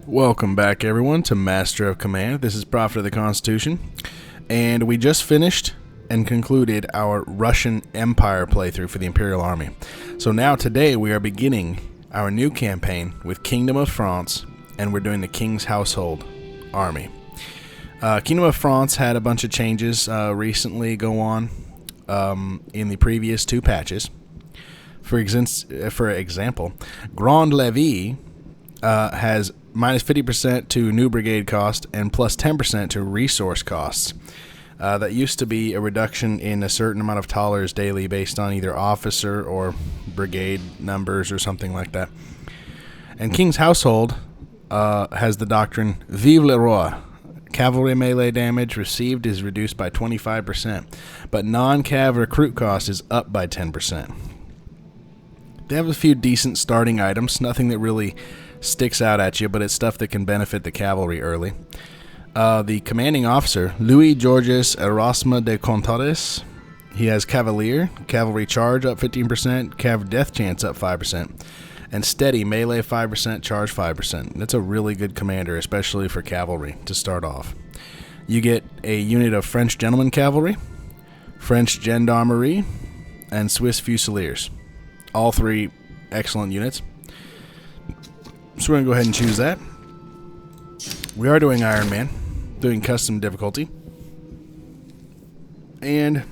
Welcome back, everyone, to Master of Command. This is Prophet of the Constitution, and we just finished and concluded our Russian Empire playthrough for the Imperial Army. So now today we are beginning our new campaign with Kingdom of France, and we're doing the King's Household Army. Kingdom of France had a bunch of changes recently go on in the previous two patches. For example, Grand Levy has minus 50% to new brigade cost and plus 10% to resource costs. That used to be a reduction in a certain amount of thalers daily based on either officer or brigade numbers or something like that. And King's Household has the doctrine Vive le Roi. Cavalry melee damage received is reduced by 25%, but non-cav recruit cost is up by 10%. They have a few decent starting items, nothing that really sticks out at you, but it's stuff that can benefit the cavalry early. The commanding officer, Louis Georges Erasme de Contares, he has Cavalier, Cavalry Charge up 15%, Cav Death Chance up 5%, and Steady Melee 5%, Charge 5%. That's a really good commander, especially for cavalry to start off. You get a unit of French Gentleman Cavalry, French Gendarmerie, and Swiss Fusiliers. All three excellent units. So we're going to go ahead and choose that. We are doing Ironman, doing custom difficulty. And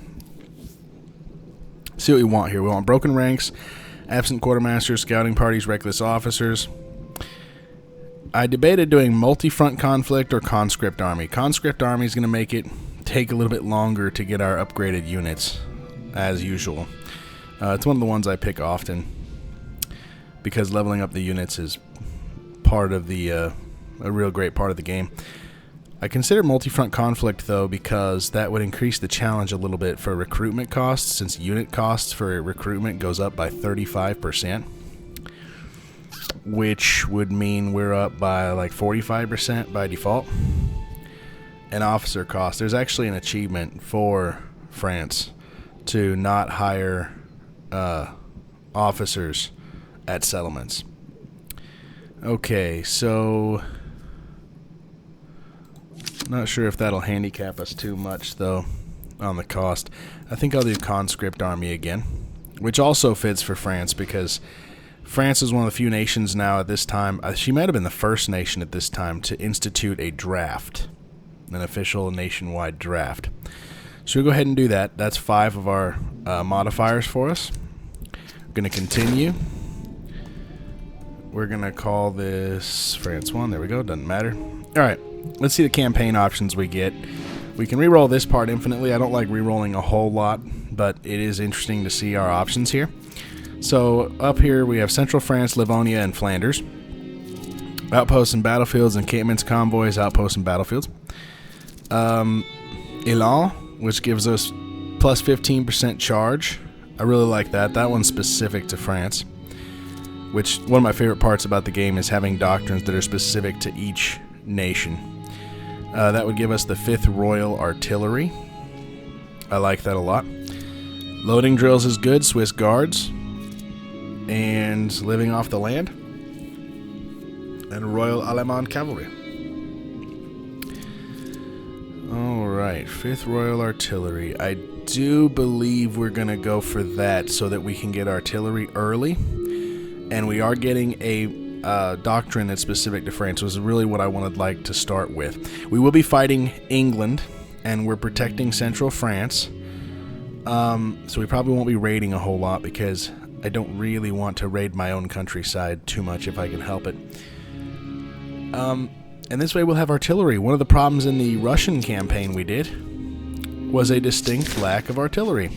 see what we want here. We want broken ranks, absent quartermasters, scouting parties, reckless officers. I debated doing multi-front conflict or conscript army. Conscript army is going to make it take a little bit longer to get our upgraded units, as usual. It's one of the ones I pick often because leveling up the units is part of the a real great part of the game. I consider multi-front conflict though because that would increase the challenge a little bit for recruitment costs, since unit costs for recruitment goes up by 35%, which would mean we're up by like 45% by default. And officer cost, there's actually an achievement for France to not hire officers at settlements. Okay, so not sure if that'll handicap us too much though on the cost. I think I'll do conscript army again, which also fits for France because France is one of the few nations now at this time. She might have been the first nation at this time to institute a draft, an official nationwide draft. So we'll go ahead and do that. That's 5 of our modifiers for us. We're going to continue. We're going to call this France 1. There we go. Doesn't matter. All right. Let's see the campaign options we get. We can reroll this part infinitely. I don't like rerolling a whole lot, but it is interesting to see our options here. So up here we have Central France, Livonia, and Flanders. Outposts and battlefields, encampments, convoys, outposts and battlefields. Elan, which gives us plus 15% charge. I really like that. That one's specific to France, which one of my favorite parts about the game is having doctrines that are specific to each nation. That would give us the 5th Royal Artillery. I like that a lot. Loading drills is good, Swiss Guards, and living off the land, and Royal Allemand Cavalry. Alright, 5th Royal Artillery. I do believe we're going to go for that so that we can get artillery early. And we are getting a doctrine that's specific to France, which is really what I would to start with. We will be fighting England, and we're protecting central France. So we probably won't be raiding a whole lot because I don't really want to raid my own countryside too much if I can help it. And this way we'll have artillery. One of the problems in the Russian campaign we did was a distinct lack of artillery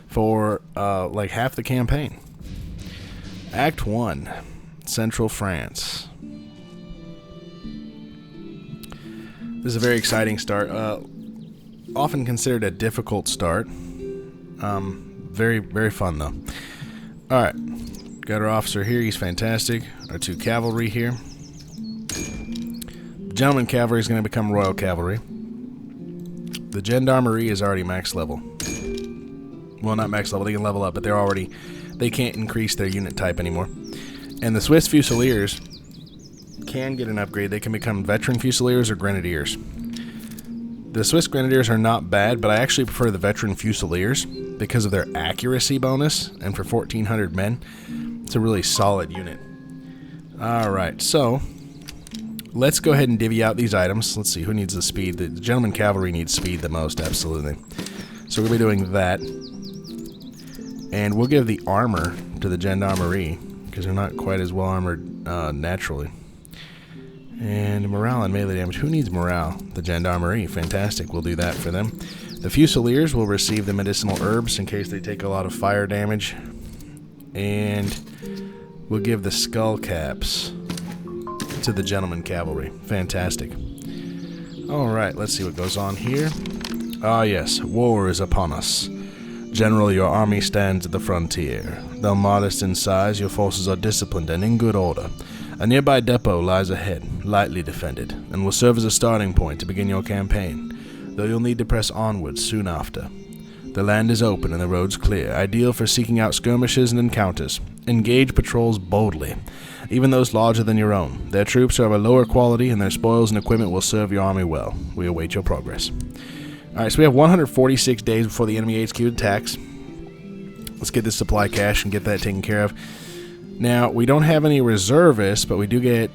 for like half the campaign. Act 1, Central France. This is a very exciting start. Often considered a difficult start. Very, very fun though. Alright, got our officer here, he's fantastic. Our 2 cavalry here. Gentleman Cavalry is going to become Royal Cavalry. The Gendarmerie is already max level. Well, not max level, they can level up, but they can't increase their unit type anymore. And the Swiss Fusiliers can get an upgrade. They can become veteran fusiliers or grenadiers. The Swiss grenadiers are not bad, but I actually prefer the veteran fusiliers because of their accuracy bonus, and for 1,400 men, it's a really solid unit. Alright, so let's go ahead and divvy out these items. Let's see, who needs the speed? The gentleman cavalry needs speed the most, absolutely. So we'll be doing that. And we'll give the armor to the gendarmerie, because they're not quite as well armored naturally. And morale and melee damage. Who needs morale? The gendarmerie. Fantastic. We'll do that for them. The fusiliers will receive the medicinal herbs in case they take a lot of fire damage. And we'll give the skull caps to the gentleman cavalry. Fantastic. Alright, let's see what goes on here. Ah yes, war is upon us. General, your army stands at the frontier. Though modest in size, your forces are disciplined and in good order. A nearby depot lies ahead, lightly defended, and will serve as a starting point to begin your campaign, though you'll need to press onwards soon after. The land is open and the roads clear, ideal for seeking out skirmishes and encounters. Engage patrols boldly, even those larger than your own. Their troops are of a lower quality, and their spoils and equipment will serve your army well. We await your progress. Alright, so we have 146 days before the enemy HQ attacks. Let's get this supply cache and get that taken care of. Now, we don't have any reservists, but we do get,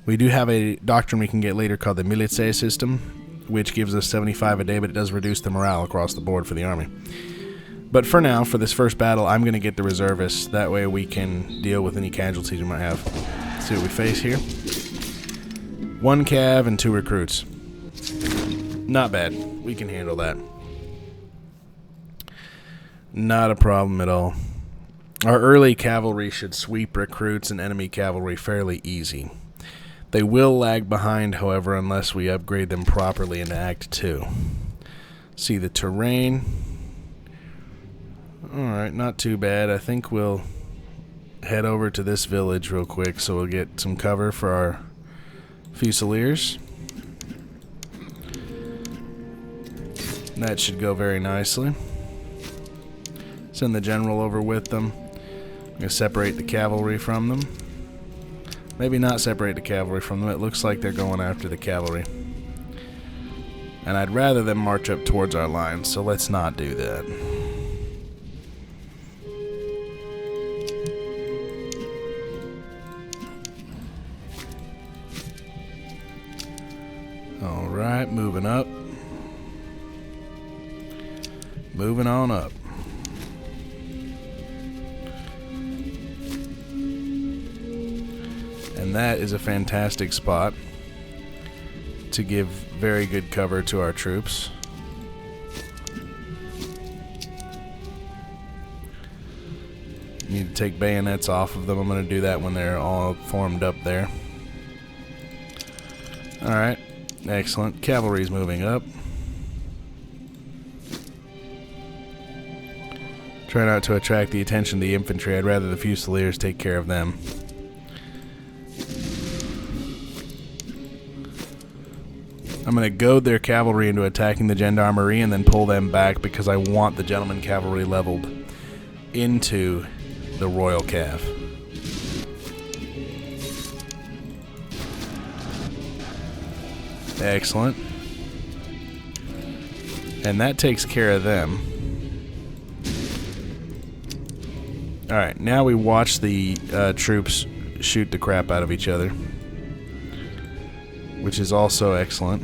we do have a doctrine we can get later called the Militia system, which gives us 75 a day, but it does reduce the morale across the board for the army. But for now, for this first battle, I'm going to get the reservists. That way we can deal with any casualties we might have. Let's see what we face here. 1 cav and 2 recruits. Not bad. We can handle that. Not a problem at all. Our early cavalry should sweep recruits and enemy cavalry fairly easy. They will lag behind, however, unless we upgrade them properly into Act 2. See the terrain. Alright, not too bad. I think we'll head over to this village real quick so we'll get some cover for our Fusiliers. That should go very nicely. Send the general over with them. I'm going to separate the cavalry from them. Maybe not separate the cavalry from them. It looks like they're going after the cavalry. And I'd rather them march up towards our lines, so let's not do that. Alright, moving up. Moving on up. And that is a fantastic spot to give very good cover to our troops. Need to take bayonets off of them. I'm going to do that when they're all formed up there. Alright, excellent. Cavalry's moving up. Try not to attract the attention of the infantry. I'd rather the Fusiliers take care of them. I'm going to goad their cavalry into attacking the gendarmerie and then pull them back because I want the gentleman cavalry leveled into the royal cav. Excellent. And that takes care of them. Alright, now we watch the troops shoot the crap out of each other, which is also excellent.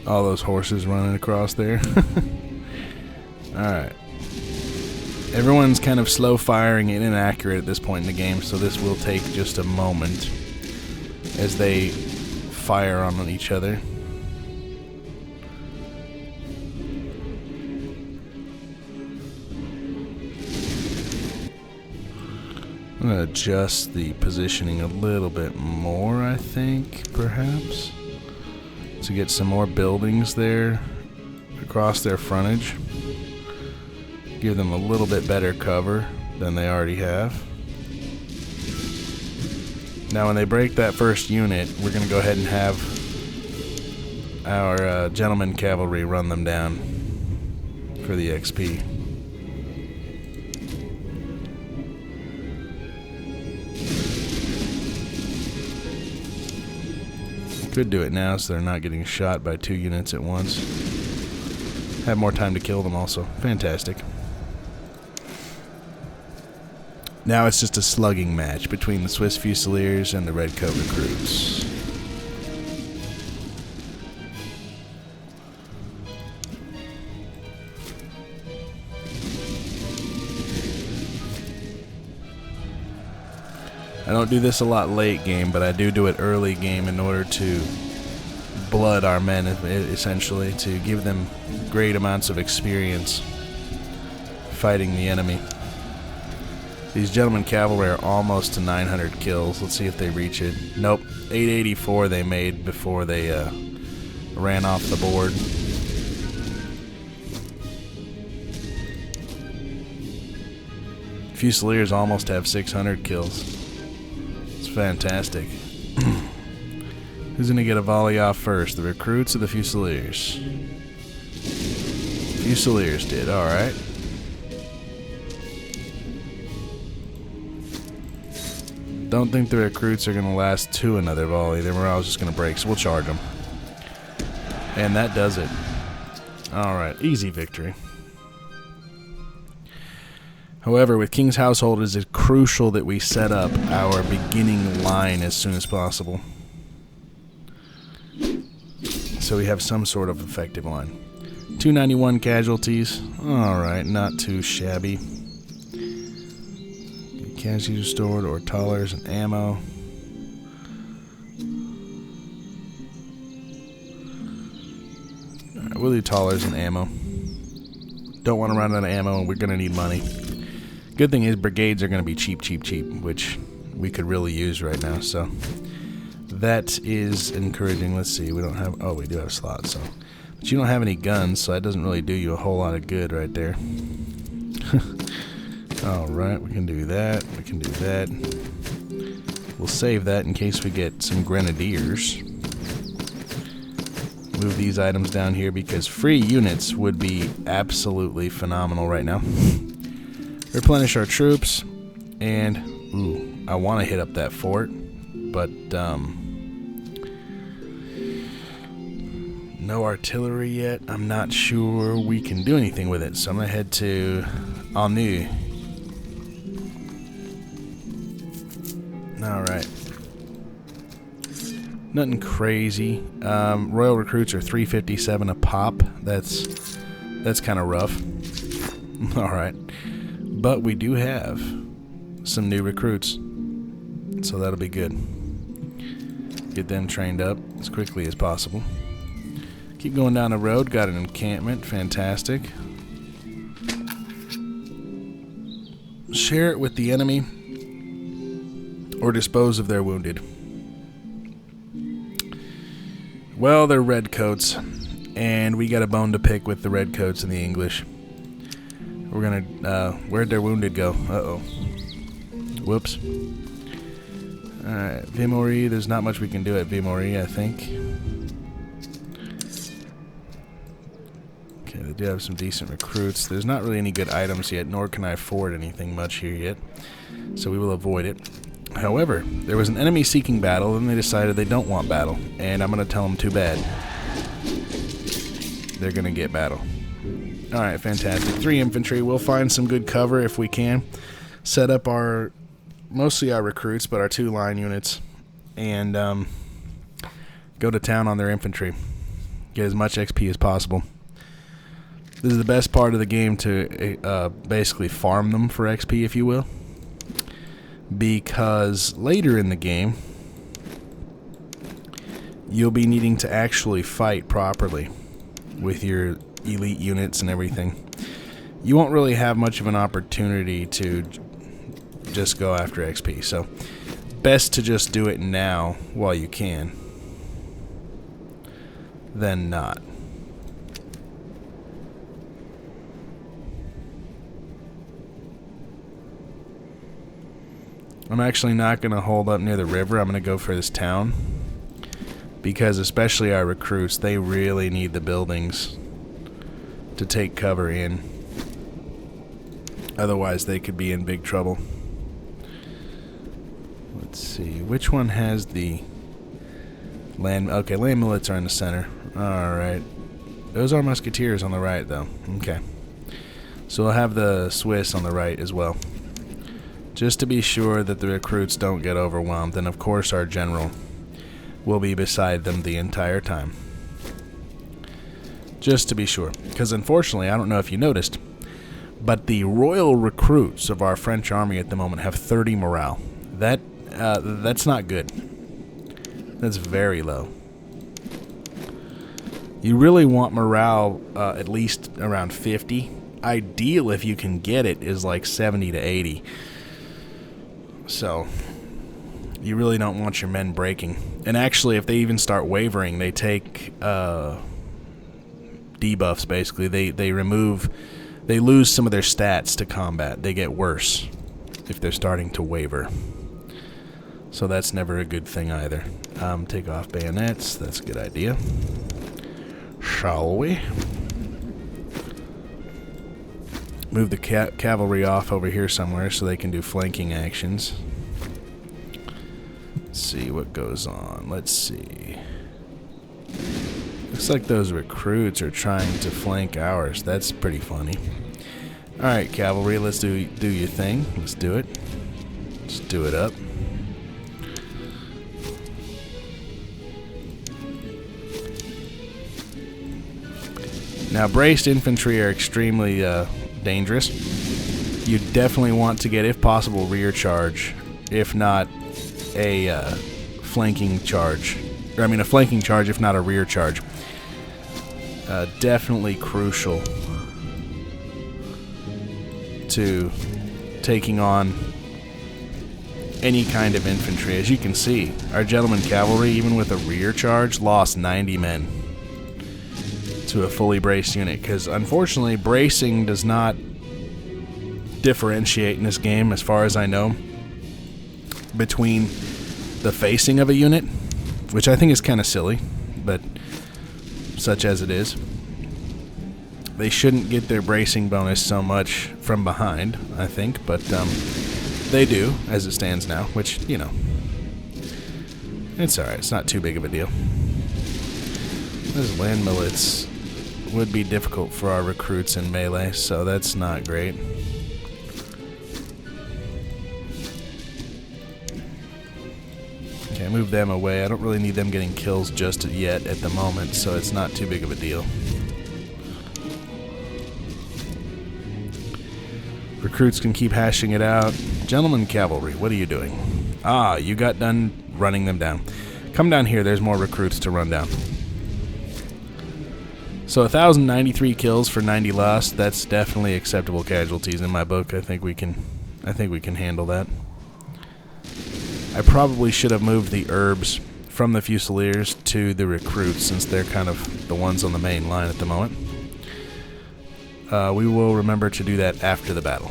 All those horses running across there. Alright. Everyone's kind of slow firing and inaccurate at this point in the game, so this will take just a moment as they fire on each other. I'm going to adjust the positioning a little bit more, I think, perhaps, to get some more buildings there across their frontage. Give them a little bit better cover than they already have. Now when they break that first unit, we're going to go ahead and have our gentleman cavalry run them down for the XP. Could do it now so they're not getting shot by 2 units at once. Have more time to kill them also. Fantastic. Now it's just a slugging match between the Swiss Fusiliers and the Redcoat recruits. I don't do this a lot late game, but I do it early game in order to blood our men, essentially, to give them great amounts of experience fighting the enemy. These gentlemen cavalry are almost to 900 kills. Let's see if they reach it. Nope, 884 they made before they ran off the board. Fusiliers almost have 600 kills. It's fantastic. Who's going to get a volley off first? The recruits or the Fusiliers? Fusiliers did, alright. Don't think the recruits are going to last to another volley. Their morale's just going to break, so we'll charge them. And that does it. Alright, easy victory. However, with King's Household, it is crucial that we set up our beginning line as soon as possible, so we have some sort of effective line. 291 casualties. Alright, not too shabby. Casualties restored, or tallers and ammo. Alright, we'll do tallers and ammo. Don't want to run out of ammo, and we're going to need money. Good thing is brigades are going to be cheap, which we could really use right now, so that is encouraging. Let's see, we don't have, oh, we do have slots, so, but you don't have any guns, so that doesn't really do you a whole lot of good right there. Alright, we can do that, we can do that. We'll save that in case we get some grenadiers. Move these items down here because free units would be absolutely phenomenal right now. Replenish our troops, and ooh, I want to hit up that fort, but no artillery yet. I'm not sure we can do anything with it, so I'm gonna head to Auneau. Alright. Nothing crazy. Royal recruits are 357 a pop. That's kind of rough. Alright. But we do have some new recruits, so that'll be good. Get them trained up as quickly as possible. Keep going down the road. Got an encampment. Fantastic. Share it with the enemy, or dispose of their wounded. Well, they're redcoats, and we got a bone to pick with the redcoats and the English. We're gonna, where'd their wounded go? Uh-oh. Whoops. Alright, Vimory, there's not much we can do at Vimory, I think. Okay, they do have some decent recruits. There's not really any good items yet, nor can I afford anything much here yet, so we will avoid it. However, there was an enemy seeking battle, and they decided they don't want battle, and I'm gonna tell them too bad. They're gonna get battle. Alright, fantastic. 3 infantry. We'll find some good cover if we can. Set up our, mostly our recruits, but our 2 line units, and go to town on their infantry. Get as much XP as possible. This is the best part of the game to basically farm them for XP, if you will. Because later in the game, you'll be needing to actually fight properly with your elite units and everything. You won't really have much of an opportunity to just go after XP, so best to just do it now while you can than not. I'm actually not going to hold up near the river. I'm going to go for this town. Because especially our recruits, they really need the buildings to take cover in. Otherwise, they could be in big trouble. Let's see. Which one has the land... Okay, land millets are in the center. Alright. Those are musketeers on the right, though. Okay. So we'll have the Swiss on the right as well. Just to be sure that the recruits don't get overwhelmed. And of course our general will be beside them the entire time. Just to be sure. Because unfortunately, I don't know if you noticed, but the royal recruits of our French army at the moment have 30 morale. That's not good. That's very low. You really want morale at least around 50. Ideal, if you can get it, is like 70 to 80. So you really don't want your men breaking. And actually, if they even start wavering, they take debuffs, basically. They lose some of their stats to combat. They get worse if they're starting to waver. So that's never a good thing either. Take off bayonets. That's a good idea. Shall we? Move the cavalry off over here somewhere so they can do flanking actions. Let's see what goes on. Let's see. Looks like those recruits are trying to flank ours. That's pretty funny. Alright, cavalry, let's do your thing. Let's do it. Let's do it up. Now, braced infantry are extremely dangerous. You definitely want to get, if possible, rear charge. If not, a flanking charge. Or, I mean, a flanking charge, if not a rear charge. Definitely crucial to taking on any kind of infantry. As you can see, our gentleman cavalry, even with a rear charge, lost 90 men to a fully braced unit, because unfortunately bracing does not differentiate in this game, as far as I know, between the facing of a unit, which I think is kind of silly, but such as it is. They shouldn't get their bracing bonus so much from behind, I think, but they do, as it stands now, which, you know, it's alright, it's not too big of a deal. Those land millets would be difficult for our recruits in melee, so that's not great. Okay, move them away. I don't really need them getting kills just yet at the moment, so it's not too big of a deal. Recruits can keep hashing it out. Gentlemen cavalry, what are you doing? Ah, you got done running them down. Come down here, there's more recruits to run down. So 1,093 kills for 90 lost. That's definitely acceptable casualties in my book. I think we can handle that. I probably should have moved the herbs from the Fusiliers to the recruits, since they're kind of the ones on the main line at the moment. We will remember to do that after the battle.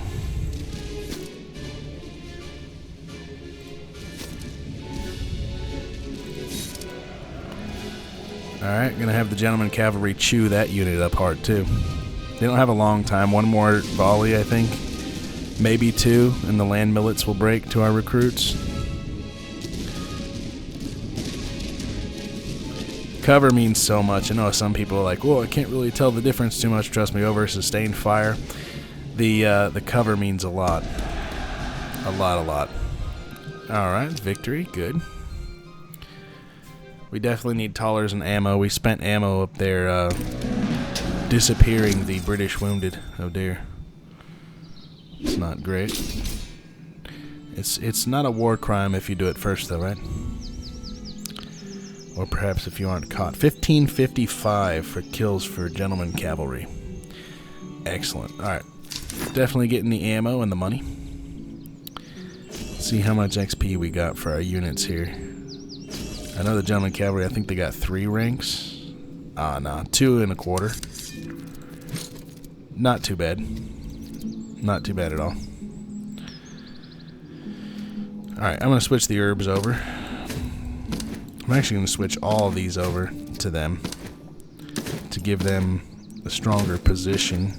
Alright, gonna have the gentleman cavalry chew that unit up hard too. They don't have a long time. One more volley, I think. Maybe two, and the land millets will break to our recruits. Cover means so much. I know some people are like, "Whoa, I can't really tell the difference too much." Trust me, over sustained fire, the cover means a lot. A lot. Alright, victory, good. We definitely need tollers and ammo. We spent ammo up there disappearing the British wounded. Oh dear. It's not great. It's not a war crime if you do it first though, right? Or perhaps if you aren't caught. 1555 for kills for gentleman cavalry. Excellent. Alright. Definitely getting the ammo and the money. Let's see how much XP we got for our units here. I know the gentleman cavalry, I think they got 3 ranks. Ah, no, 2 1/4. Not too bad. Not too bad at all. Alright, I'm going to switch the herbs over. I'm actually going to switch all of these over to them to give them a stronger position.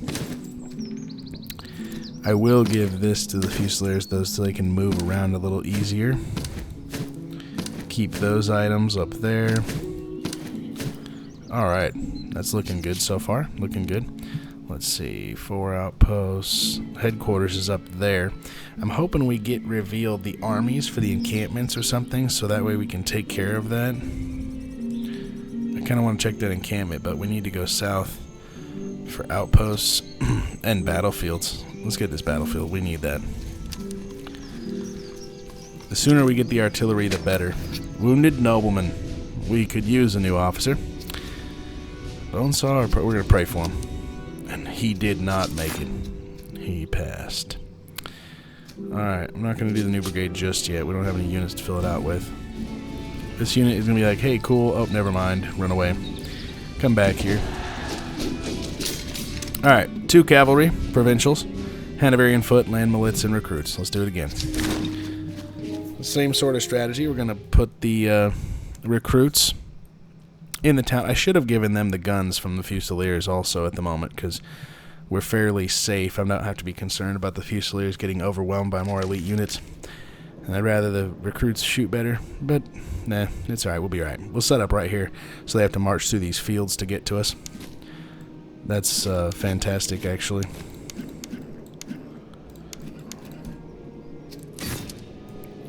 I will give this to the Fusiliers though so they can move around a little easier. Keep those items up there. Alright, that's looking good so far. Looking good. Let's see, 4 outposts. Headquarters is up there. I'm hoping we get revealed the armies for the encampments or something, so that way we can take care of that. I kind of want to check that encampment, but we need to go south for outposts and battlefields. Let's get this battlefield. We need that. The sooner we get the artillery, the better. Wounded nobleman. We could use a new officer. Bonesaw, we're going to pray for him. And he did not make it. He passed. Alright, I'm not going to do the new brigade just yet. We don't have any units to fill it out with. This unit is going to be like, hey, cool. Oh, never mind. Run away. Come back here. Alright, 2 cavalry, provincials. Hanoverian foot, land milits, and recruits. Let's do it again. Same sort of strategy. We're going to put the recruits in the town. I should have given them the guns from the Fusiliers also at the moment because we're fairly safe. I don't have to be concerned about the Fusiliers getting overwhelmed by more elite units. And I'd rather the recruits shoot better, but nah, it's alright. We'll be alright. We'll set up right here so they have to march through these fields to get to us. That's fantastic, actually.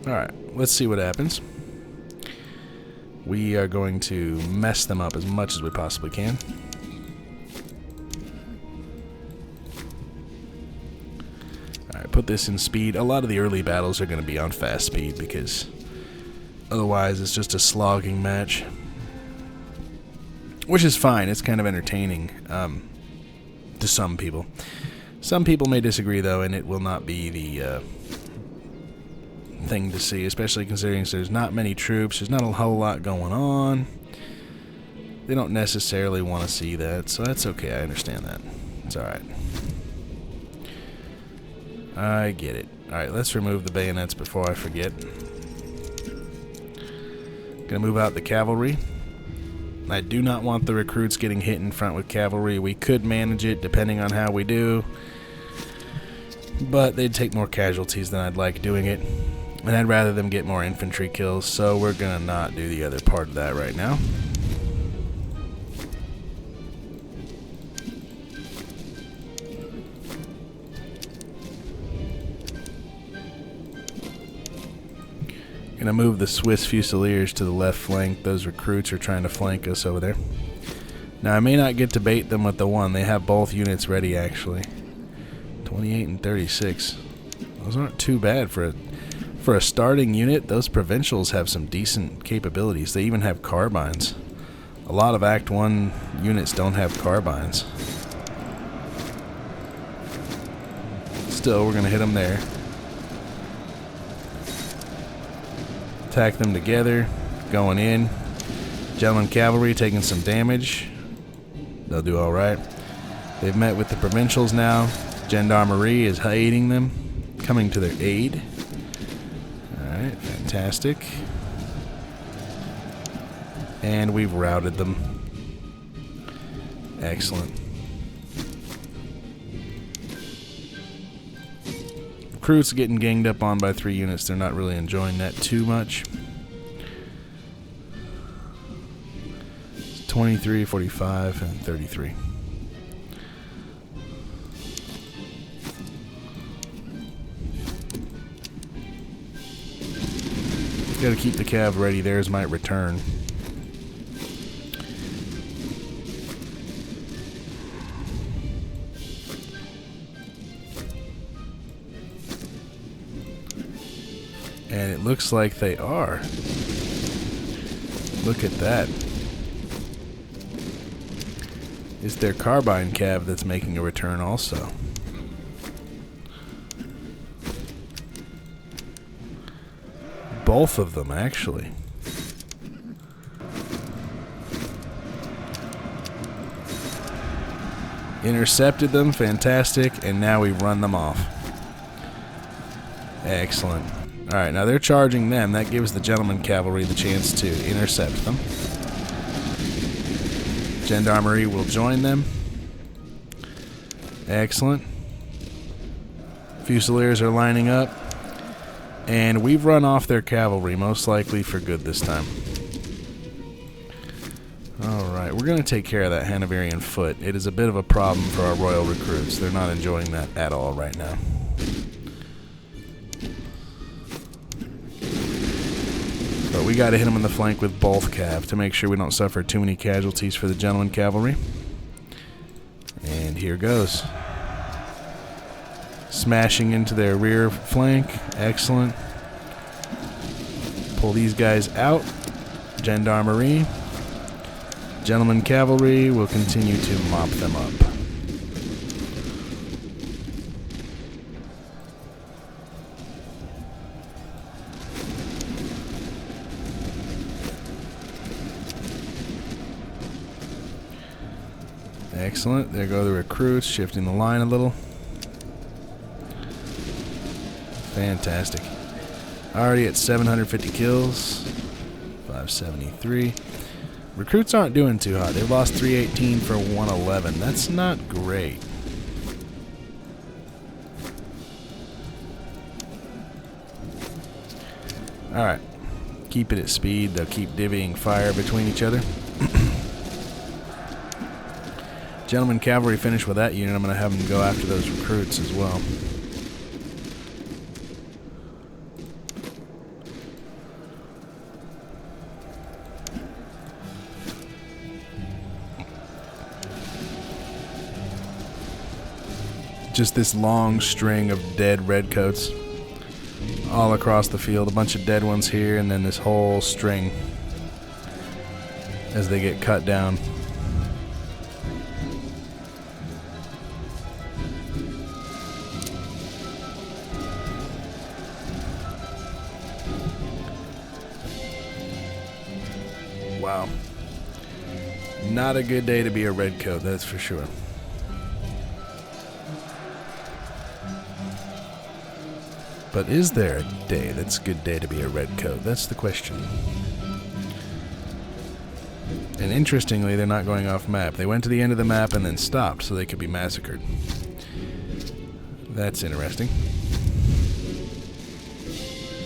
Alright, let's see what happens. We are going to mess them up as much as we possibly can. Alright, put this in speed. A lot of the early battles are going to be on fast speed because otherwise it's just a slogging match. Which is fine. It's kind of entertaining to some people. Some people may disagree though, and it will not be the thing to see, especially considering there's not many troops, there's not a whole lot going on. They don't necessarily want to see that, so that's okay. I understand that. It's alright. I get it. Alright, let's remove the bayonets before I forget. Gonna move out the cavalry. I do not want the recruits getting hit in front with cavalry. We could manage it depending on how we do, but they'd take more casualties than I'd like doing it. And I'd rather them get more infantry kills, so we're gonna not do the other part of that right now. Gonna move the Swiss Fusiliers to the left flank. Those recruits are trying to flank us over there. Now I may not get to bait them with the one. They have both units ready actually. 28 and 36. Those aren't too bad for a starting unit. Those provincials have some decent capabilities. They even have carbines. A lot of Act 1 units don't have carbines. Still, we're going to hit them there. Attack them together. Going in. Gentleman cavalry taking some damage. They'll do alright. They've met with the provincials now. Gendarmerie is aiding them. Coming to their aid. Alright, fantastic. And we've routed them. Excellent. Recruits getting ganged up on by 3 units. They're not really enjoying that too much. 23, 45, and 33. Got to keep the cav ready. Theirs might return. And it looks like they are. Look at that. It's their carbine cav that's making a return also. Both of them, actually. Intercepted them, fantastic, and now we run them off. Excellent. Alright, now they're charging them. That gives the gentleman cavalry the chance to intercept them. Gendarmerie will join them. Excellent. Fusiliers are lining up. And we've run off their cavalry, most likely for good this time. Alright, we're going to take care of that Hanoverian foot. It is a bit of a problem for our royal recruits. They're not enjoying that at all right now. But we got to hit them in the flank with both cav to make sure we don't suffer too many casualties for the gentleman cavalry. And here goes. Smashing into their rear flank. Excellent. Pull these guys out. Gendarmerie. Gentleman cavalry will continue to mop them up. Excellent. There go the recruits, shifting the line a little. Fantastic. Already at 750 kills. 573. Recruits aren't doing too hot. They've lost 318 for 111. That's not great. Alright. Keep it at speed. They'll keep divvying fire between each other. Gentleman cavalry finished with that unit. I'm going to have them go after those recruits as well. Just this long string of dead redcoats all across the field. A bunch of dead ones here, and then this whole string as they get cut down. Wow. Not a good day to be a redcoat, that's for sure. But is there a day that's a good day to be a redcoat? That's the question. And interestingly, they're not going off map. They went to the end of the map and then stopped so they could be massacred. That's interesting.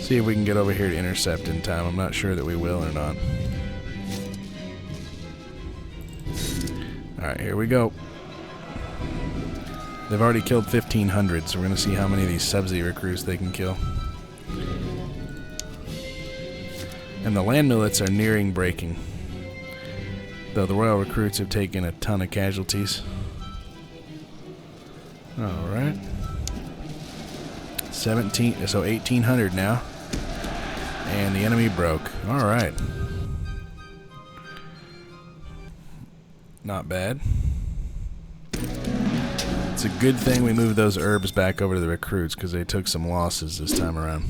See if we can get over here to intercept in time. I'm not sure that we will or not. Alright, here we go. They've already killed 1,500, so we're going to see how many of these Subsea recruits they can kill. And the land millets are nearing breaking, though the royal recruits have taken a ton of casualties. Alright. 17, so 1,800 now. And the enemy broke. Alright. Not bad. It's a good thing we moved those herbs back over to the recruits because they took some losses this time around.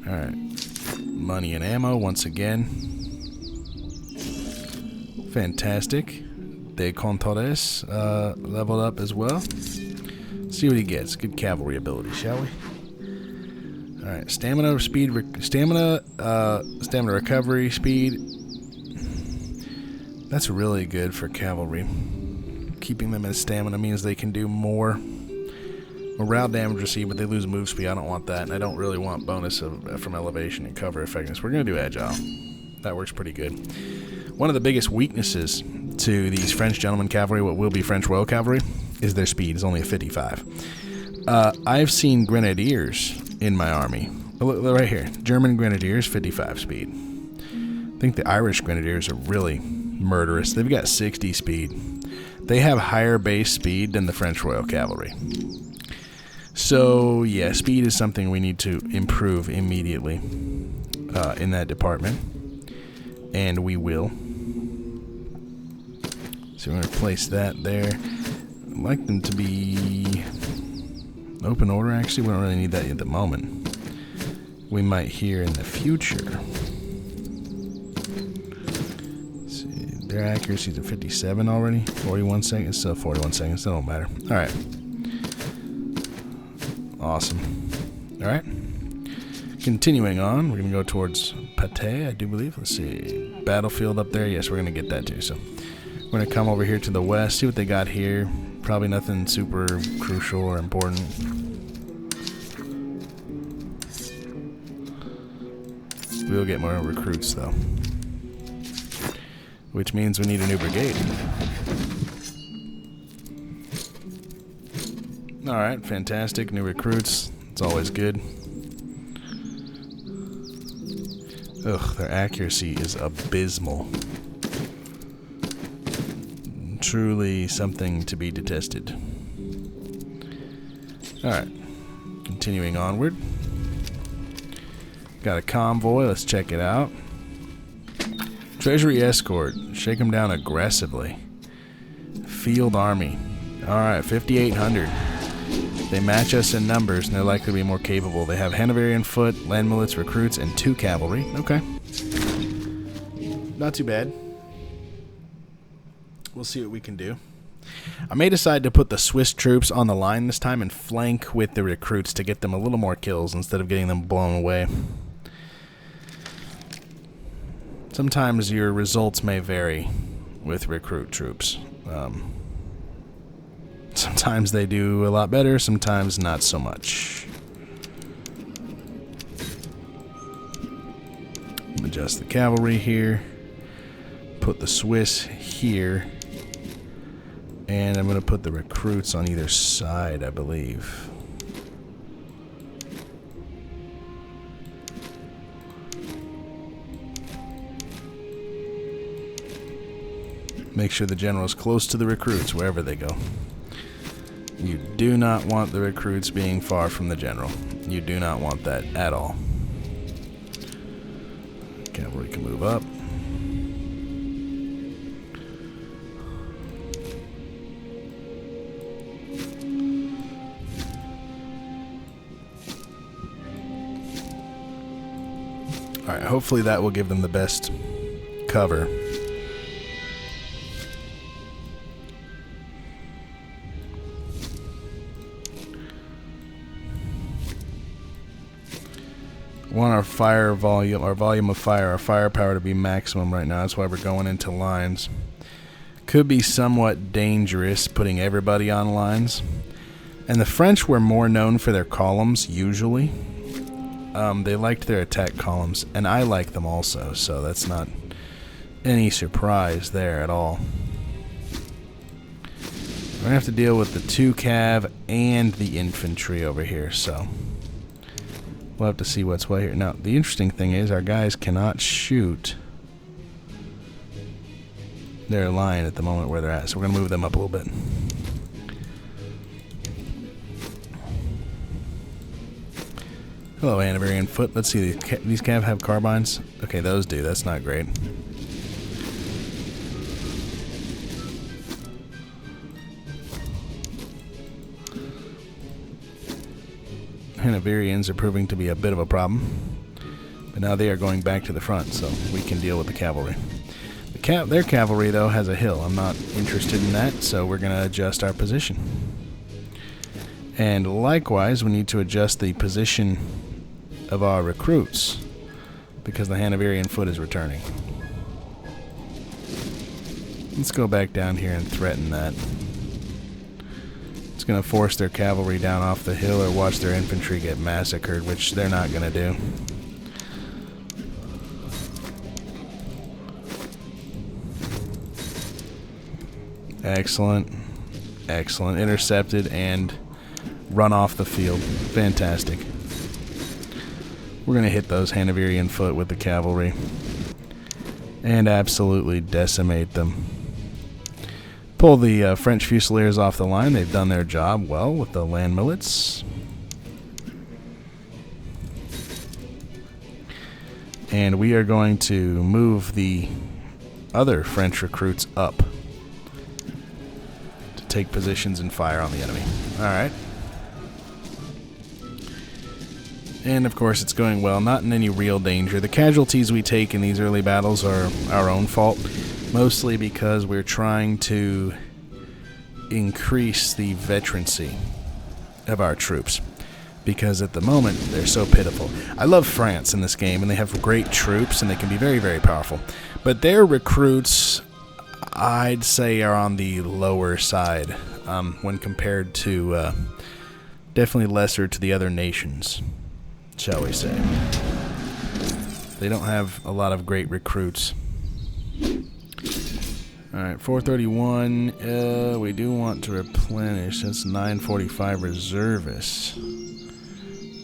Alright. Money and ammo once again. Fantastic. De Contores leveled up as well. See what he gets. Good cavalry ability, shall we? Alright. Stamina, speed, stamina recovery, speed. That's really good for cavalry. Keeping them in stamina means they can do more morale damage received, but they lose move speed. I don't want that, and I don't really want bonus from elevation and cover effectiveness. We're going to do agile. That works pretty good. One of the biggest weaknesses to these French gentleman cavalry, what will be French royal cavalry, is their speed. It's only a 55. I've seen grenadiers in my army. Look right here. German grenadiers, 55 speed. I think the Irish grenadiers are really murderous. They've got 60 speed. They have higher base speed than the French Royal Cavalry. So, yeah, speed is something we need to improve immediately in that department. And we will. So we're going to place that there. I'd like them to be open order, actually. We don't really need that at the moment. We might here in the future. Their accuracy is at 57 already. 41 seconds. Still 41 seconds. That don't matter. Alright. Awesome. Alright. Continuing on, we're going to go towards Patay, I do believe. Let's see. Battlefield up there. Yes, we're going to get that too. So we're going to come over here to the west, see what they got here. Probably nothing super crucial or important. We'll get more recruits, though. Which means we need a new brigade. Alright, fantastic. New recruits. It's always good. Ugh, their accuracy is abysmal. Truly something to be detested. Alright, continuing onward. Got a convoy, let's check it out. Treasury escort, shake them down aggressively. Field army. Alright, 5,800. They match us in numbers and they're likely to be more capable. They have Hanoverian foot, land millets, recruits, and 2 cavalry. Okay. Not too bad. We'll see what we can do. I may decide to put the Swiss troops on the line this time and flank with the recruits to get them a little more kills instead of getting them blown away. Sometimes your results may vary with recruit troops. Sometimes they do a lot better, sometimes not so much. Adjust the cavalry here. Put the Swiss here. And I'm going to put the recruits on either side, I believe. Make sure the general's close to the recruits wherever they go. You do not want the recruits being far from the general. You do not want that at all. Cavalry can move up. Alright, hopefully that will give them the best cover. We want our fire volume, our volume of fire, our firepower to be maximum right now. That's why we're going into lines. Could be somewhat dangerous putting everybody on lines. And the French were more known for their columns, usually. They liked their attack columns, and I like them also, so that's not any surprise there at all. We're going to have to deal with the 2 cav and the infantry over here, so we'll have to see what's what here. Now, the interesting thing is our guys cannot shoot their line at the moment where they're at, so we're going to move them up a little bit. Hello, Hanoverian foot. Let's see, these cav have carbines? Okay, those do. That's not great. Hanoverians are proving to be a bit of a problem. But now they are going back to the front, so we can deal with the cavalry. Their cavalry, though, has a hill. I'm not interested in that, so we're going to adjust our position. And likewise, we need to adjust the position of our recruits because the Hanoverian foot is returning. Let's go back down here and threaten that. It's going to force their cavalry down off the hill or watch their infantry get massacred, which they're not going to do. Excellent. Excellent. Intercepted and run off the field. Fantastic. We're going to hit those Hanoverian foot with the cavalry and absolutely decimate them. Pull the French Fusiliers off the line. They've done their job well with the land millets. And we are going to move the other French recruits up to take positions and fire on the enemy. Alright. And of course it's going well, not in any real danger. The casualties we take in these early battles are our own fault, mostly because we're trying to increase the veterancy of our troops. because at the moment they're so pitiful. I love France in this game, and they have great troops, and they can be very, very powerful. But their recruits, I'd say, are on the lower side when compared to definitely lesser to the other nations, shall we say. They don't have a lot of great recruits. Alright, 431. We do want to replenish. That's 945 reservists.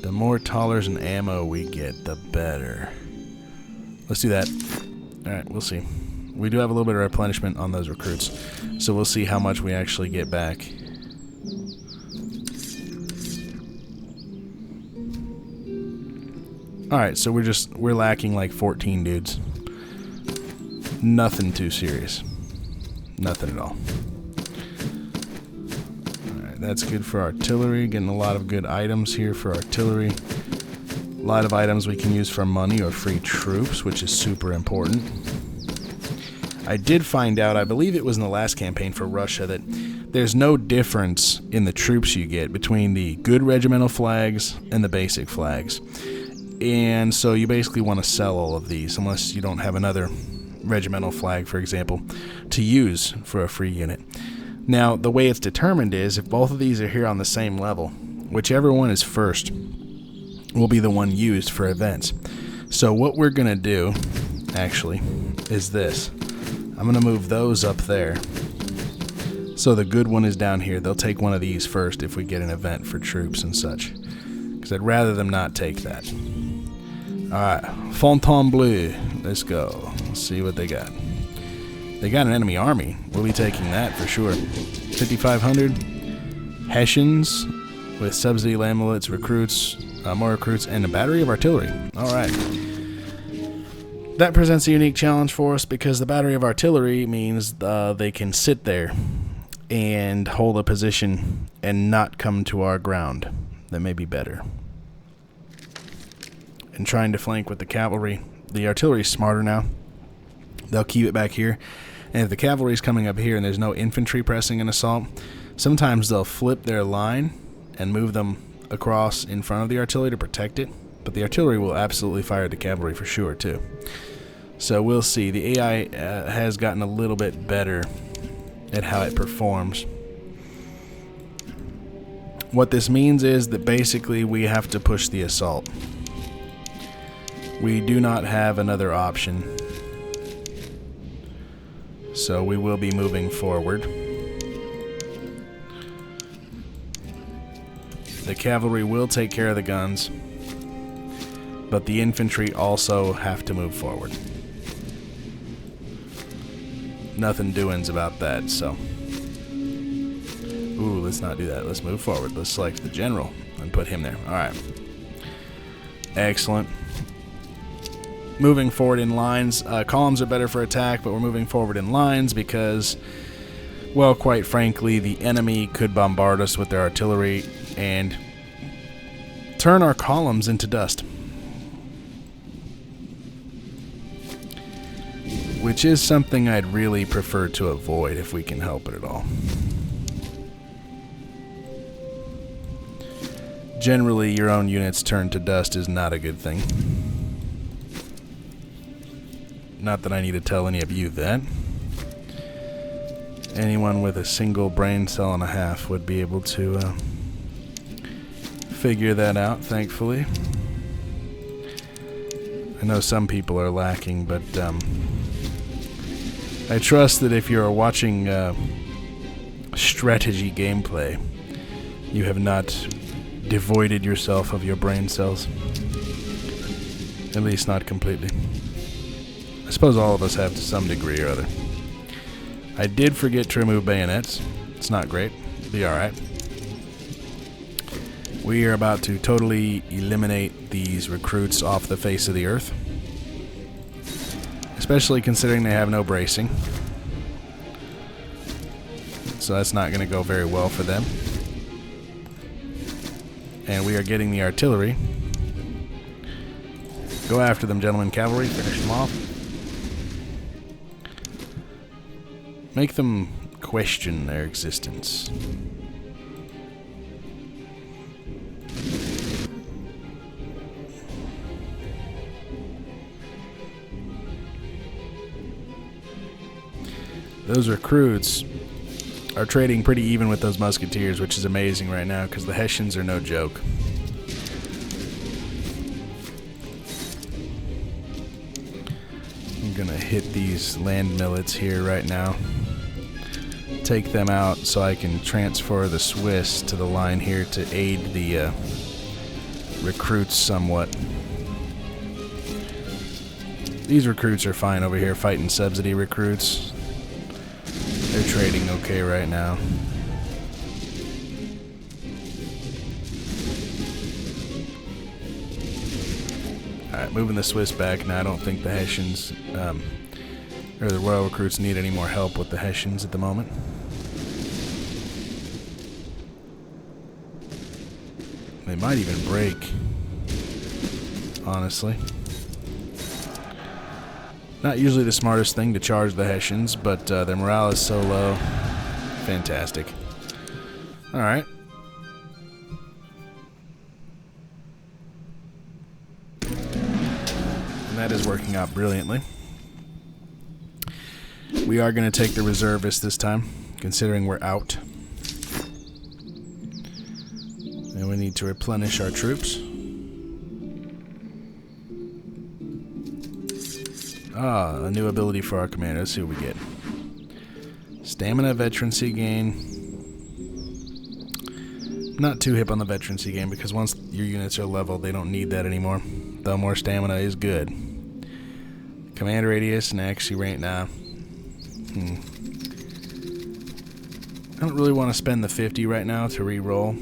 The more tollers and ammo we get, the better. Let's do that. Alright, we'll see. We do have a little bit of replenishment on those recruits, so we'll see how much we actually get back. Alright, so we're lacking like 14 dudes. Nothing too serious. Nothing at all. Alright, that's good for artillery. Getting a lot of good items here for artillery. A lot of items we can use for money or free troops, which is super important. I did find out, I believe it was in the last campaign for Russia, that there's no difference in the troops you get between the good regimental flags and the basic flags. And so you basically want to sell all of these unless you don't have another regimental flag, for example, to use for a free unit. Now, the way it's determined is if both of these are here on the same level, whichever one is first will be the one used for events. So what we're going to do, actually, is this. I'm going to move those up there. So the good one is down here. They'll take one of these first if we get an event for troops and such. Because I'd rather them not take that. Alright, Fontainebleau. Let's go. Let's see what they got. They got an enemy army. We'll be taking that for sure. 5,500 Hessians with subsidy lamellets, recruits, more recruits, and a battery of artillery. Alright. That presents a unique challenge for us because the battery of artillery means they can sit there and hold a position and not come to our ground. That may be better. And trying to flank with the cavalry. The artillery is smarter now. They'll keep it back here. And if the cavalry is coming up here and there's no infantry pressing an assault, sometimes they'll flip their line and move them across in front of the artillery to protect it. But the artillery will absolutely fire the cavalry for sure, too. So we'll see. The AI has gotten a little bit better at how it performs. What this means is that basically we have to push the assault. We do not have another option. So we will be moving forward. The cavalry will take care of the guns, but the infantry also have to move forward. Nothing doings about that, so. Ooh, let's not do that. Let's move forward. Let's select the general and put him there. Alright. Excellent. Moving forward in lines. Columns are better for attack, but we're moving forward in lines because, well, quite frankly, the enemy could bombard us with their artillery and turn our columns into dust. Which is something I'd really prefer to avoid if we can help it at all. Generally, your own units turned to dust is not a good thing. Not that I need to tell any of you that. Anyone with a single brain cell and a half would be able to figure that out, thankfully. I know some people are lacking, but I trust that if you're watching strategy gameplay, you have not devoided yourself of your brain cells. At least not completely. I suppose all of us have to some degree or other. I did forget to remove bayonets. It's not great. It'll be alright. We are about to totally eliminate these recruits off the face of the earth. Especially considering they have no bracing. So that's not going to go very well for them. And we are getting the artillery. Go after them, gentlemen. Cavalry, finish them off. Make them question their existence. Those recruits are trading pretty even with those musketeers, which is amazing right now because the Hessians are no joke. I'm gonna hit these land millets here right now. Take them out so I can transfer the Swiss to the line here to aid the recruits somewhat. These recruits are fine over here fighting subsidy recruits. They're trading okay right now. Alright, moving the Swiss back. Now I don't think the Hessians, or the Royal recruits need any more help with the Hessians at the moment. They might even break, honestly. Not usually the smartest thing to charge the Hessians, but their morale is so low. Fantastic. Alright. And that is working out brilliantly. We are going to take the reservists this time, considering we're out. And we need to replenish our troops. Ah, a new ability for our commander. Let's see what we get. Stamina veterancy gain. Not too hip on the veterancy gain because once your units are leveled, they don't need that anymore. Though more stamina is good. Command radius and actually rank now. I don't really want to spend the 50 right now to re-roll.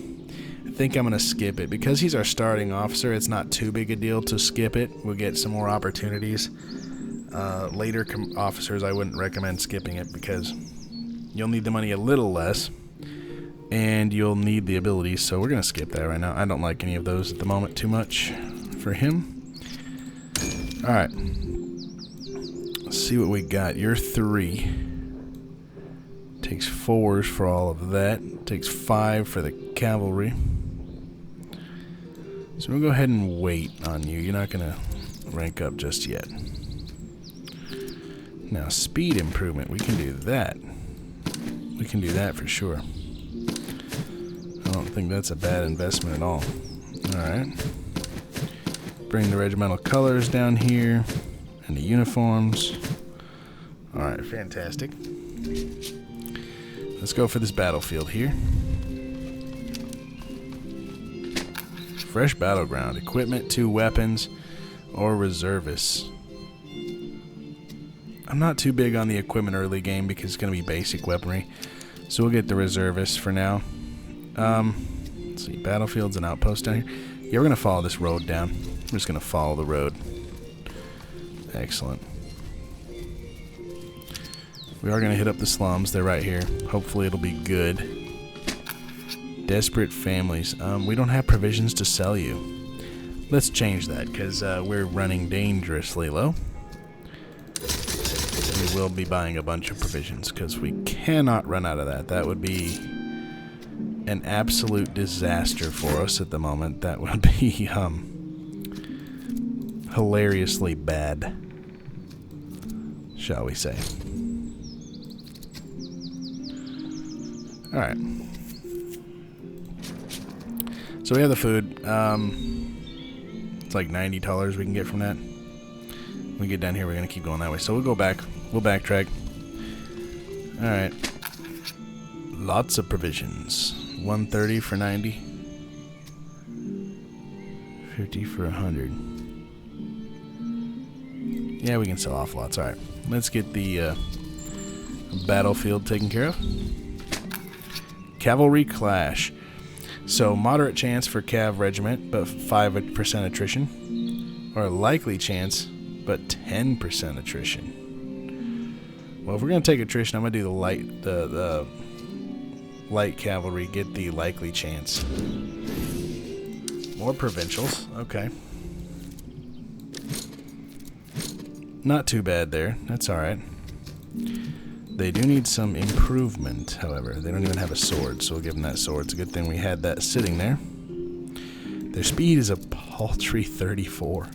I think I'm going to skip it. Because he's our starting officer, it's not too big a deal to skip it. We'll get some more opportunities. Later officers, I wouldn't recommend skipping it because you'll need the money a little less and you'll need the abilities, so we're going to skip that right now. I don't like any of those at the moment too much for him. Alright. Let's see what we got. You're 3. Takes 4s for all of that. Takes 5 for the cavalry. So we'll go ahead and wait on you. You're not going to rank up just yet. Now, speed improvement, we can do that. We can do that for sure. I don't think that's a bad investment at all. Alright. Bring the regimental colors down here. And the uniforms. Alright, fantastic. Let's go for this battlefield here. Fresh battleground. Equipment, 2 weapons, or reservists. I'm not too big on the equipment early game because it's going to be basic weaponry. So we'll get the reservists for now. Let's see, battlefields and outposts down here. Yeah, we're going to follow this road down. We're just going to follow the road. Excellent. We are going to hit up the slums. They're right here. Hopefully it'll be good. Desperate families. We don't have provisions to sell you. Let's change that because we're running dangerously low. We will be buying a bunch of provisions because we cannot run out of that. That would be an absolute disaster for us at the moment. That would be hilariously bad, shall we say. Alright. So we have the food. It's like $90 we can get from that. When we get down here, we're going to keep going that way. So we'll go back. We'll backtrack. Alright. Lots of provisions. 130 for 90. 50 for 100. Yeah, we can sell off lots. Alright. Let's get the battlefield taken care of. Cavalry clash. So, moderate chance for Cav regiment, but 5% attrition. Or a likely chance, but 10% attrition. Well, if we're going to take attrition, I'm going to do the light cavalry, get the likely chance. More provincials. Okay. Not too bad there. That's alright. They do need some improvement, however. They don't even have a sword, so we'll give them that sword. It's a good thing we had that sitting there. Their speed is a paltry 34.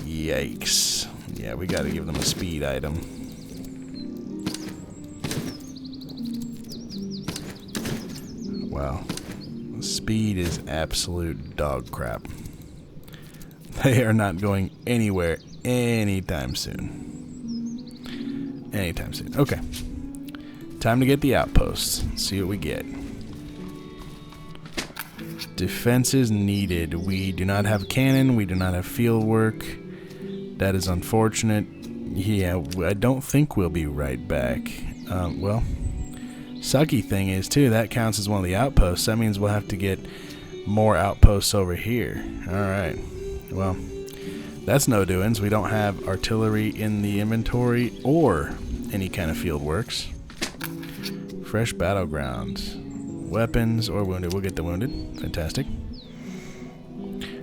Yikes. Yeah, we gotta give them a speed item. Wow. Speed is absolute dog crap. They are not going anywhere anytime soon. Anytime soon. Okay. Time to get the outposts. Let's see what we get. Defenses needed. We do not have cannon. We do not have field work. That is unfortunate. Yeah, I don't think we'll be right back. Well, sucky thing is, too, that counts as one of the outposts. That means we'll have to get more outposts over here. Alright. Well, that's no doings. We don't have artillery in the inventory or any kind of field works. Fresh battlegrounds. Weapons or wounded. We'll get the wounded. Fantastic.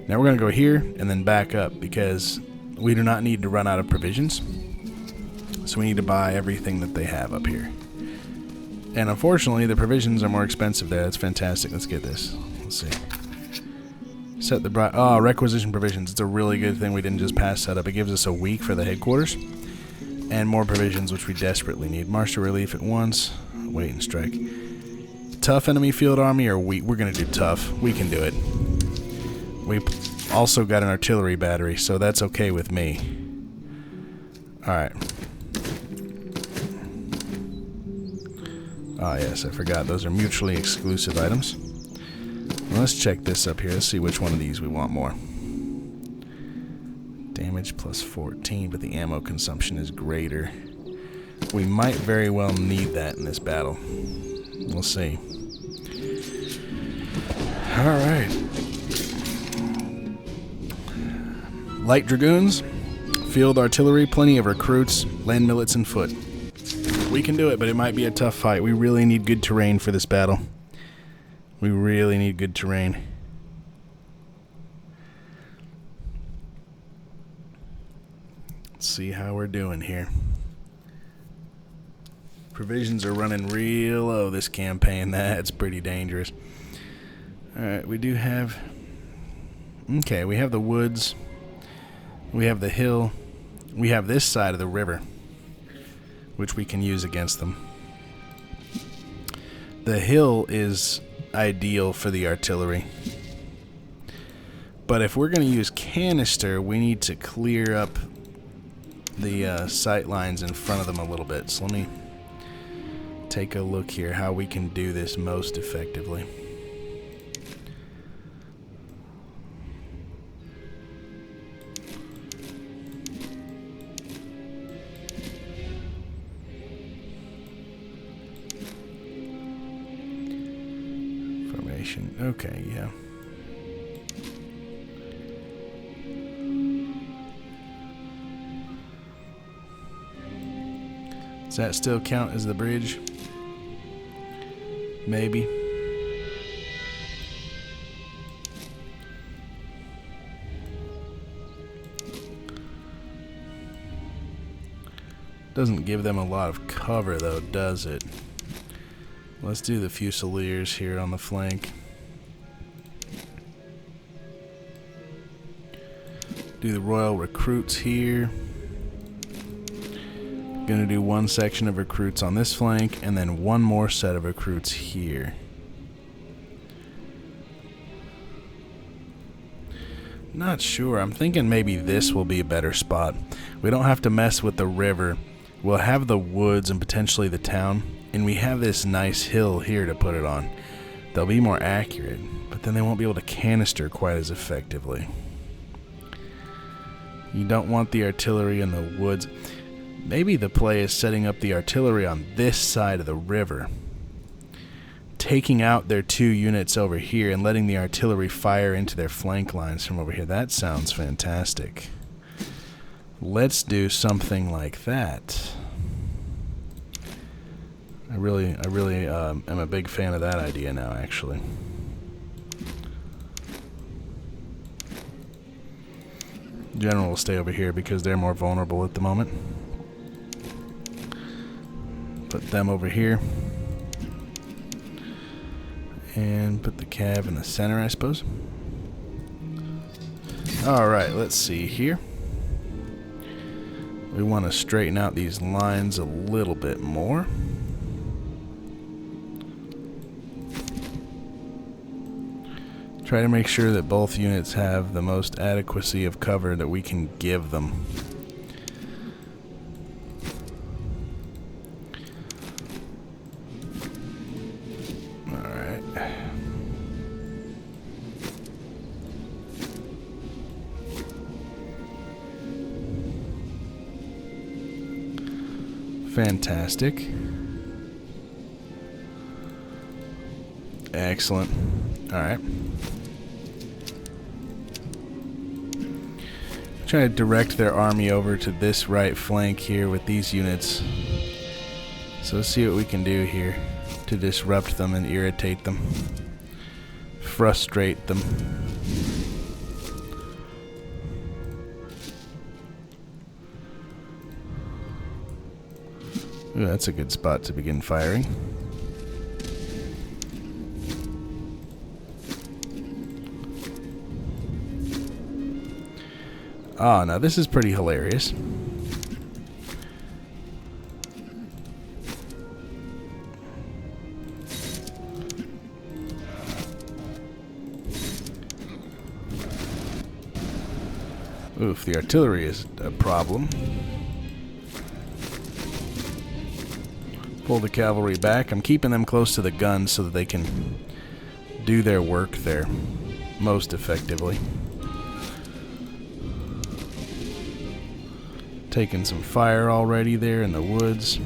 Now we're going to go here and then back up because we do not need to run out of provisions. So we need to buy everything that they have up here. And unfortunately, the provisions are more expensive there. That's fantastic. Let's get this. Let's see. Set the requisition provisions. It's a really good thing we didn't just pass that up. It gives us a week for the headquarters. And more provisions, which we desperately need. March to relief at once. Wait and strike. Tough enemy field army or weak? We're going to do tough. We can do it. We also got an artillery battery, so that's okay with me. Alright. Ah, yes, I forgot. Those are mutually exclusive items. Well, let's check this up here. Let's see which one of these we want more. Damage plus 14, but the ammo consumption is greater. We might very well need that in this battle. We'll see. Alright. Light Dragoons, field artillery, plenty of recruits, land millets, and foot. We can do it, but it might be a tough fight. We really need good terrain for this battle. We really need good terrain. Let's see how we're doing here. Provisions are running real low this campaign. That's pretty dangerous. Alright, we do have... Okay, we have the woods. We have the hill. We have this side of the river, which we can use against them. The hill is ideal for the artillery. But if we're going to use canister, we need to clear up the sight lines in front of them a little bit. So let me take a look here how we can do this most effectively. Formation. Okay, yeah. Does that still count as the bridge? Maybe. Doesn't give them a lot of cover though, does it? Let's do the Fusiliers here on the flank. Do the Royal Recruits here. Gonna do one section of recruits on this flank and then one more set of recruits here. Not sure. I'm thinking maybe this will be a better spot. We don't have to mess with the river. We'll have the woods and potentially the town, and we have this nice hill here to put it on. They'll be more accurate, but then they won't be able to canister quite as effectively. You don't want the artillery in the woods. Maybe the play is setting up the artillery on this side of the river, taking out their 2 units over here and letting the artillery fire into their flank lines from over here. That sounds fantastic. Let's do something like that. I really am a big fan of that idea now, actually. General will stay over here because they're more vulnerable at the moment. Put them over here. And put the cav in the center, I suppose. Alright, let's see here. We want to straighten out these lines a little bit more. Try to make sure that both units have the most adequacy of cover that we can give them. Alright. Fantastic. Excellent. Alright. Try to direct their army over to this right flank here with these units. So let's see what we can do here to disrupt them and irritate them. Frustrate them. Ooh, that's a good spot to begin firing. Ah, now this is pretty hilarious. Oof, the artillery is a problem. Pull the cavalry back. I'm keeping them close to the guns so that they can do their work there most effectively. Taking some fire already there in the woods.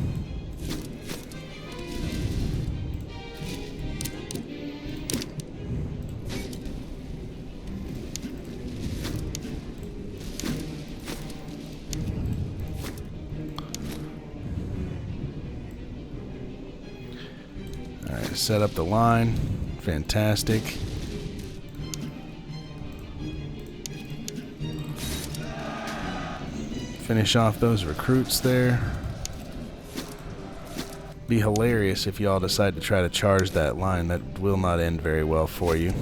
Alright, set up the line. Fantastic. Finish off those recruits there. Be hilarious if y'all decide to try to charge that line. That will not end very well for you.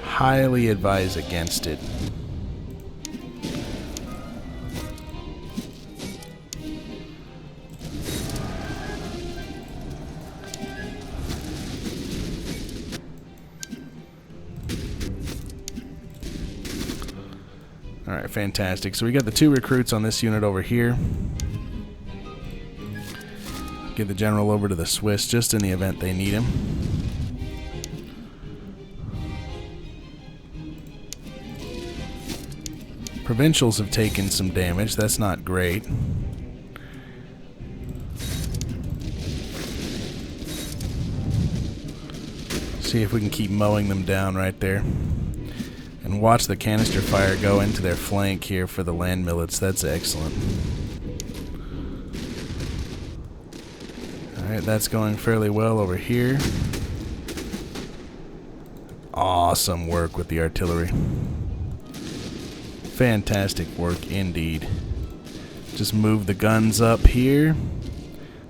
Highly advise against it. Alright, fantastic. So we got the 2 recruits on this unit over here. Get the general over to the Swiss just in the event they need him. Provincials have taken some damage. That's not great. See if we can keep mowing them down right there. And watch the canister fire go into their flank here for the land millets. That's excellent. Alright, that's going fairly well over here. Awesome work with the artillery. Fantastic work indeed. Just move the guns up here.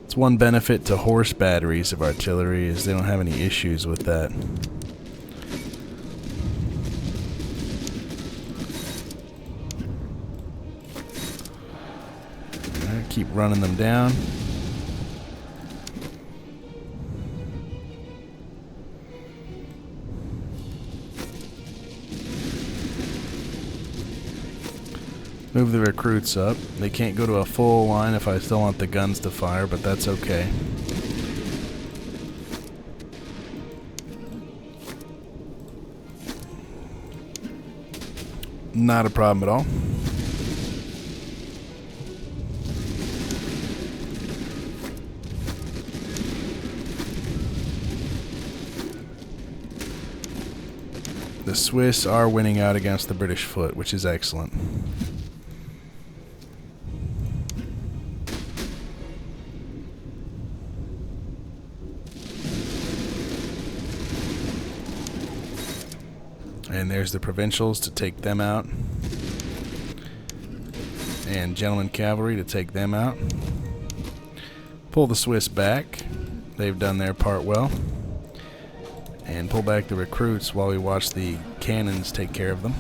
It's one benefit to horse batteries of artillery is they don't have any issues with that. Keep running them down. Move the recruits up. They can't go to a full line if I still want the guns to fire, but that's okay. Not a problem at all. The Swiss are winning out against the British foot, which is excellent. And there's the provincials to take them out. And gentlemen cavalry to take them out. Pull the Swiss back. They've done their part well. And pull back the recruits while we watch the cannons take care of them.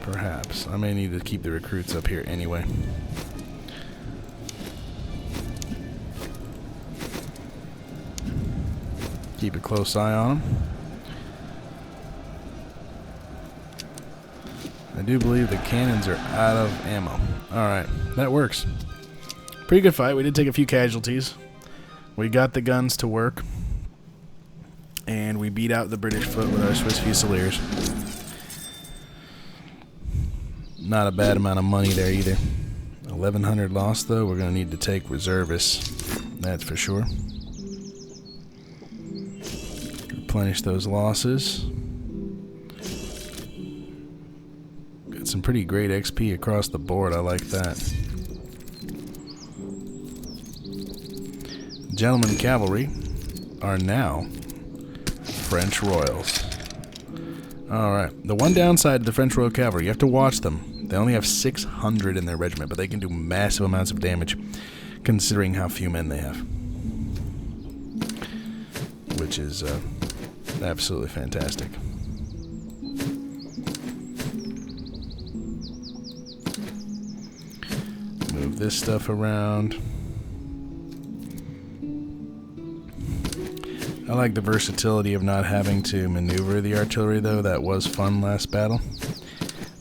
Perhaps. I may need to keep the recruits up here anyway. Keep a close eye on them. I do believe the cannons are out of ammo. Alright, that works. Pretty good fight. We did take a few casualties. We got the guns to work. And we beat out the British foot with our Swiss Fusiliers. Not a bad amount of money there either. 1,100 lost though. We're going to need to take reservists. That's for sure. Replenish those losses. Got some pretty great XP across the board. I like that. Gentlemen cavalry are now French Royals. Alright, the one downside to the French Royal Cavalry, you have to watch them. They only have 600 in their regiment, but they can do massive amounts of damage considering how few men they have. Which is absolutely fantastic. Move this stuff around. I like the versatility of not having to maneuver the artillery though. That was fun last battle.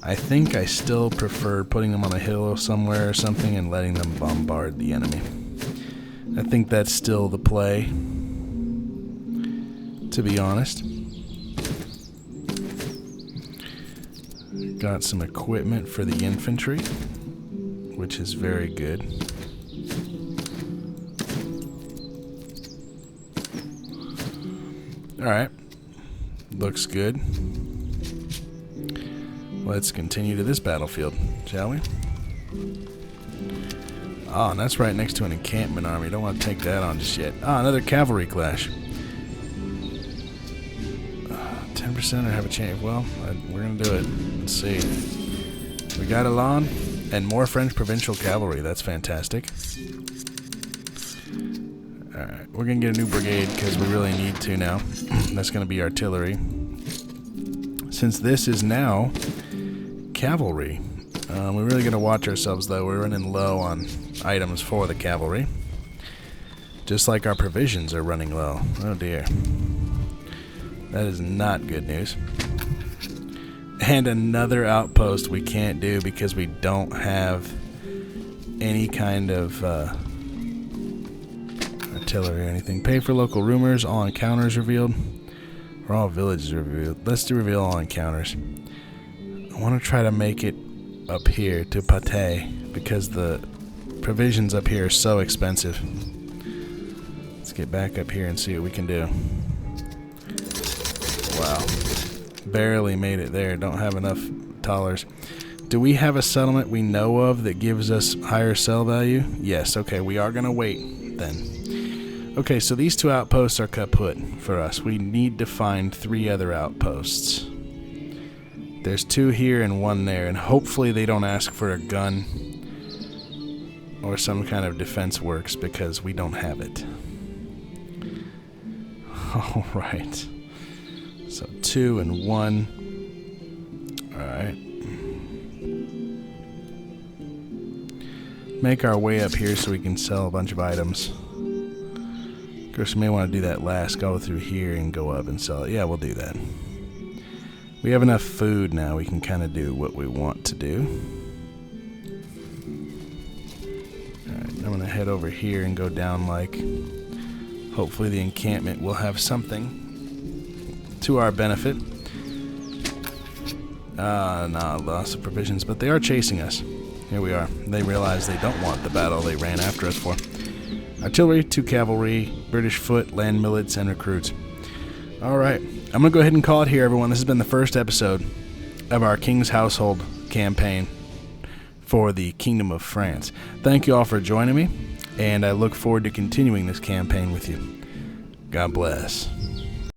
I think I still prefer putting them on a hill somewhere or something and letting them bombard the enemy. I think that's still the play, to be honest. Got some equipment for the infantry, which is very good. Alright, looks good. Let's continue to this battlefield, shall we? Oh, and that's right next to an encampment army. Don't want to take that on just yet. Ah, another cavalry clash. 10% or have a chance. Well, we're going to do it. Let's see. We got Elan and more French provincial cavalry. That's fantastic. Alright, we're going to get a new brigade because we really need to now. That's going to be artillery. Since this is now cavalry, we're really going to watch ourselves though. We're running low on items for the cavalry. Just like our provisions are running low. Oh dear. That is not good news. And another outpost we can't do because we don't have any kind of artillery or anything. Pay for local rumors. All encounters revealed. Or all villages revealed. Let's do reveal all encounters. I want to try to make it up here to Patay because the provisions up here are so expensive. Let's get back up here and see what we can do. Wow. Barely made it there. Don't have enough dollars. Do we have a settlement we know of that gives us higher sell value? Yes. Okay, we are going to wait then. Okay, so these two outposts are kaput for us. We need to find 3 other outposts. There's 2 here and 1 there, and hopefully they don't ask for a gun or some kind of defense works because we don't have it. Alright. So 2 and 1. Alright. Make our way up here so we can sell a bunch of items. Of course, we may want to do that last. Go through here and go up and sell it. Yeah, we'll do that. We have enough food now. We can kind of do what we want to do. Alright, I'm going to head over here and go down like... Hopefully the encampment will have something to our benefit. No, loss of provisions, but they are chasing us. Here we are. They realize they don't want the battle they ran after us for. Artillery, 2 cavalry, British foot, land millets, and recruits. Alright, I'm going to go ahead and call it here, everyone. This has been the first episode of our King's Household campaign for the Kingdom of France. Thank you all for joining me, and I look forward to continuing this campaign with you. God bless.